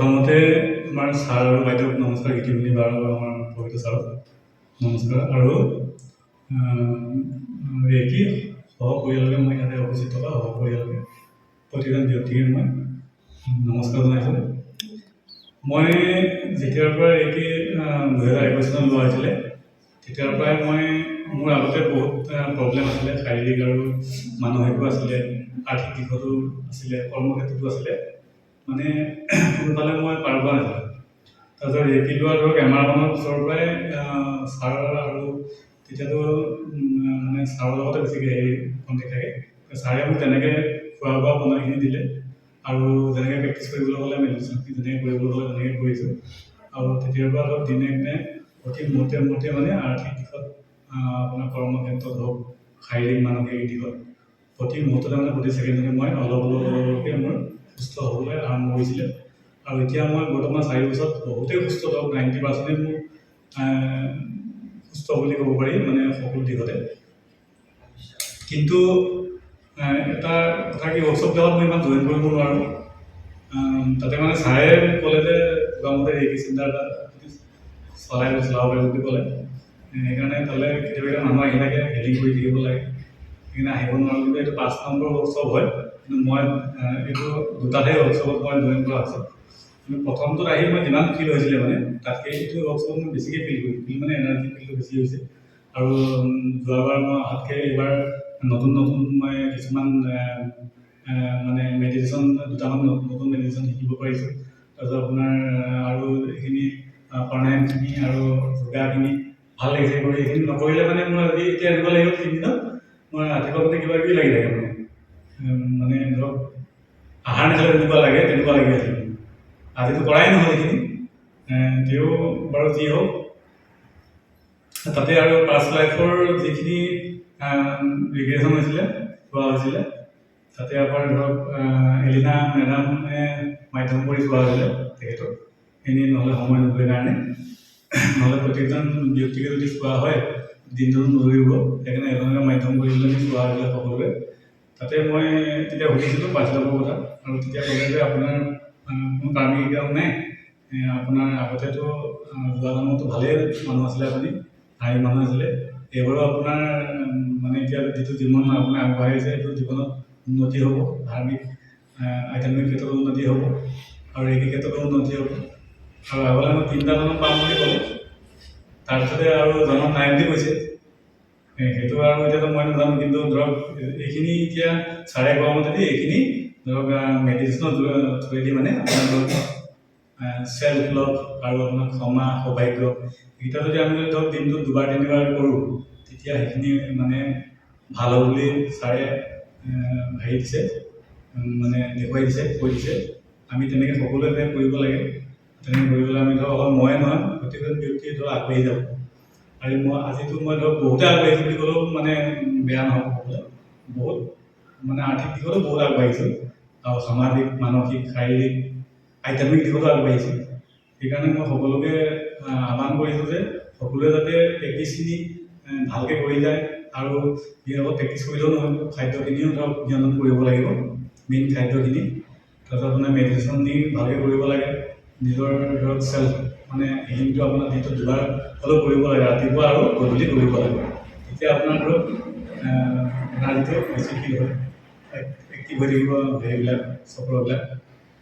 প্ৰথমতে আমাৰ ছাৰ আৰু বাইদেউক নমস্কাৰ ইতিমধ্যে বাৰ আমাৰ পবিত্ৰ ছাৰক নমস্কাৰ আৰু ৰেকি সহপৰিয়ালকে মই ইয়াতে উপস্থিত থকা সহপৰিয়ালকে প্ৰতিজন ব্যক্তিকে মই নমস্কাৰ জনাইছোঁ। মই যেতিয়াৰ পৰা ৰেকি 2021 চনত লোৱা হৈছিলে তেতিয়াৰ পৰাই মোৰ আগতে বহুত প্ৰব্লেম আছিলে, শাৰীৰিক আৰু মানসিকো আছিলে, আৰ্থিক দিশতো আছিলে, কৰ্মক্ষেত্ৰতো আছিলে। মানে কোনোফালে মই পাৰ পোৱা নাছিলোঁ। তাৰপিছত ৰেকি লোৱা ধৰক এমাহমানৰ পিছৰ পৰাই ছাৰ আৰু তেতিয়াতো মানে ছাৰৰ লগতে বেছিকৈ কণ্টেক্ট থাকে। ছাৰে মোক তেনেকৈ খোৱা বোৱা বনাইখিনি দিলে আৰু যেনেকৈ প্ৰেক্টিছ কৰিবলৈ হ'লে মেডিচিন যেনেকৈ কৰিবলৈ হ'লে তেনেকৈ কৰিছোঁ। আৰু তেতিয়াৰ পৰা ধৰক দিনে দিনে প্ৰতি মুহূৰ্তে মানে আৰ্থিক দিশত আপোনাৰ কৰ্মক্ষেত্ৰত হওক, শাৰীৰিক মানসিক দিশত প্ৰতি মুহূৰ্ততে মানে প্ৰতি ছেকেণ্ডতে মই অলপকৈ মোৰ সুস্থ হ'বলৈ আৰম্ভ কৰিছিলে। আৰু এতিয়া মই বৰ্তমান 4 বছৰত বহুতেই সুস্থ, ধৰক 90% মোৰ সুস্থ বুলি ক'ব পাৰি, মানে সকলো দিশতে। কিন্তু এটা কথা কি, ৱৰ্কশ্বপ বিলাকত মই ইমান জইন কৰিব নোৱাৰোঁ। তাতে মানে ছাৰে ক'লে যে মতে ৰেকি চেণ্টাৰ এটা চলাব পাৰিব বুলি ক'লে। সেইকাৰণে তালৈ কেতিয়াবা মানুহ আহি থাকে, হেলিং কৰি থাকিব লাগে, সেইকাৰণে আহিব নোৱাৰোঁ। কিন্তু এইটো 5 নম্বৰ ৱৰ্কশ্বপ হয়, কিন্তু মই এইটো দুটাহে ৱৰ্কশ্বপত মই জইন কৰা হৈছে। কিন্তু প্ৰথমটোত আহি মই যিমান ফিল হৈছিলে মানে তাতকৈ এইটো ৱৰ্কশ্বপত মই বেছিকৈ ফিল মানে এনাৰ্জি ফিলটো বেছি হৈছে। আৰু যোৱাবাৰ মই অহাতকৈ এইবাৰ নতুন মই কিছুমান মানে মেডিটেশ্যন দুটামান নতুন মেডিটেশ্যন শিকিব পাৰিছোঁ। তাৰপিছত আপোনাৰ আৰু এইখিনি প্ৰাণায়ামখিনি আৰু যোগাখিনি ভাল লাগিছে কৰি। এইখিনি নকৰিলে মানে মোৰ আজি এতিয়া এনেকুৱা লাগিব 3 দিনত মই ৰাতিপুৱা কিবা কিবি লাগি থাকে মানে ধৰক আহাৰ নাখালে তেনেকুৱা লাগি আছে। আজিতো কৰাই নহ'ল এইখিনি, তেওঁ বাৰু যি হওক। তাতে আৰু পাষ্ট লাইফৰ যিখিনি ৰিগ্ৰেশ্যন হৈছিলে, চোৱা হৈছিলে, তাতে আপোনাৰ ধৰক এলিনা মেডামে মাধ্যম কৰি চোৱা হৈছিলে তেখেতক, এনেই নহ'লে সময় নকৰে কাৰণে, নহ'লে প্ৰত্যেকজন ব্যক্তিকে যদি চোৱা হয় দিনটো নধৰিব, সেইকাৰণে এজনকে মাধ্যম কৰি পেলাই চোৱা হৈছিলে সকলোকে। তাতে মই তেতিয়া সুধিছিলোঁ পাঠ্যক্ৰমৰ কথা, আৰু তেতিয়া ক'লে যে আপোনাৰ কোনো কাৰ্মিক কাম নাই, আপোনাৰ আগতেতো যোৱা জন্মতো ভালেই মানুহ আছিলে, আপুনি হাঁহি মানুহ আছিলে, এইবাৰো আপোনাৰ মানে এতিয়া যিটো জীৱন আপোনাৰ আগবাঢ়িছে সেইটো জীৱনত উন্নতি হ'ব, ধাৰ্মিক আধ্যাত্মিক ক্ষেত্ৰত উন্নতি হ'ব আৰু ৰেকি ক্ষেত্ৰতো উন্নতি হ'ব। আৰু আগলৈ মই 3টা জন্ম পাম বুলি ক'লে, তাৰপিছতে আৰু জন্ম নাই বুলি কৈছে। সেইটো আৰু এতিয়াতো মই নাজানো, কিন্তু ধৰক এইখিনি এতিয়া ছাৰে কোৱা মতেদি এইখিনি ধৰক মেডিটেশ্যনৰ থ্ৰুৱেদি মানে আপোনাৰ ধৰক চেল্ফ লভ আৰু আপোনাৰ ক্ষমা, সৌভাগ্য, এইকেইটা যদি আমি ধৰক দিনটোত 2-3বাৰ কৰোঁ, তেতিয়া সেইখিনি মানে ভাল হ'ব বুলি ছাৰে হেৰি দিছে, মানে দেখুৱাই দিছে, কৈ দিছে। আমি তেনেকৈ সকলোৱে কৰিব লাগে। তেনেকৈ কৰিবলৈ আমি ধৰক অকল ময়ে নহয়, প্ৰত্যেকজন ব্যক্তিয়ে ধৰক আগবাঢ়ি যাব। আৰু আজিতো মই ধৰক বহুতে আগবাঢ়িছোঁ বুলি ক'লেও মানে বেয়া নহ'ব ক'বলৈ, বহুত মানে আৰ্থিক দিশতো বহুত আগবাঢ়িছোঁ, আৰু সামাজিক, মানসিক, শাৰীৰিক, আধ্যাত্মিক দিশতো আগবাঢ়িছোঁ। সেইকাৰণে মই সকলোকে আহ্বান কৰিছোঁ যে সকলোৱে যাতে প্ৰেক্টিছখিনি ভালকৈ কৰি যায়। আৰু অকল প্ৰেক্টিছ কৰিলেও নহ'ব, খাদ্যখিনিও ধৰক নিয়ন্ত্ৰণ কৰিব লাগিব, মেইন খাদ্যখিনি। তাৰপিছত আপোনাৰ মেডিটেশ্যনখিনি ভালকৈ কৰিব লাগে, নিজৰ ধৰক চেল্ফ মানে হিলিংটো আপোনাৰ দিনটোত 2বাৰ হ'লেও কৰিব লাগে, ৰাতিপুৱা আৰু গধূলি কৰিব লাগে। তেতিয়া আপোনাৰ ধৰক এনাৰ্জিটো বেছি ফিল হয়, এক্টিভ হৈ থাকিব হেৰিবিলাক, চক্ৰবিলাক।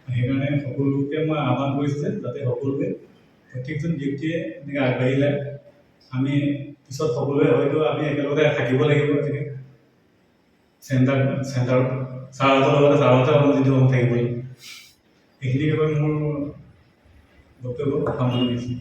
সেইকাৰণে সকলোকে মই আহ্বান কৰিছোঁ যে যাতে সকলোৱে প্ৰত্যেকজন ব্যক্তিয়ে এনেকৈ আগবাঢ়ি যায়। আমি পিছত সকলোৱে হয়তো আমি একেলগতে থাকিব লাগিব, গতিকে চেণ্টাৰত ছাৰহঁতৰ লগতে অনুমতি থাকিব লাগিব। এইখিনিকে কৈ মোৰ বক্তব্য সামৰণি দিছোঁ।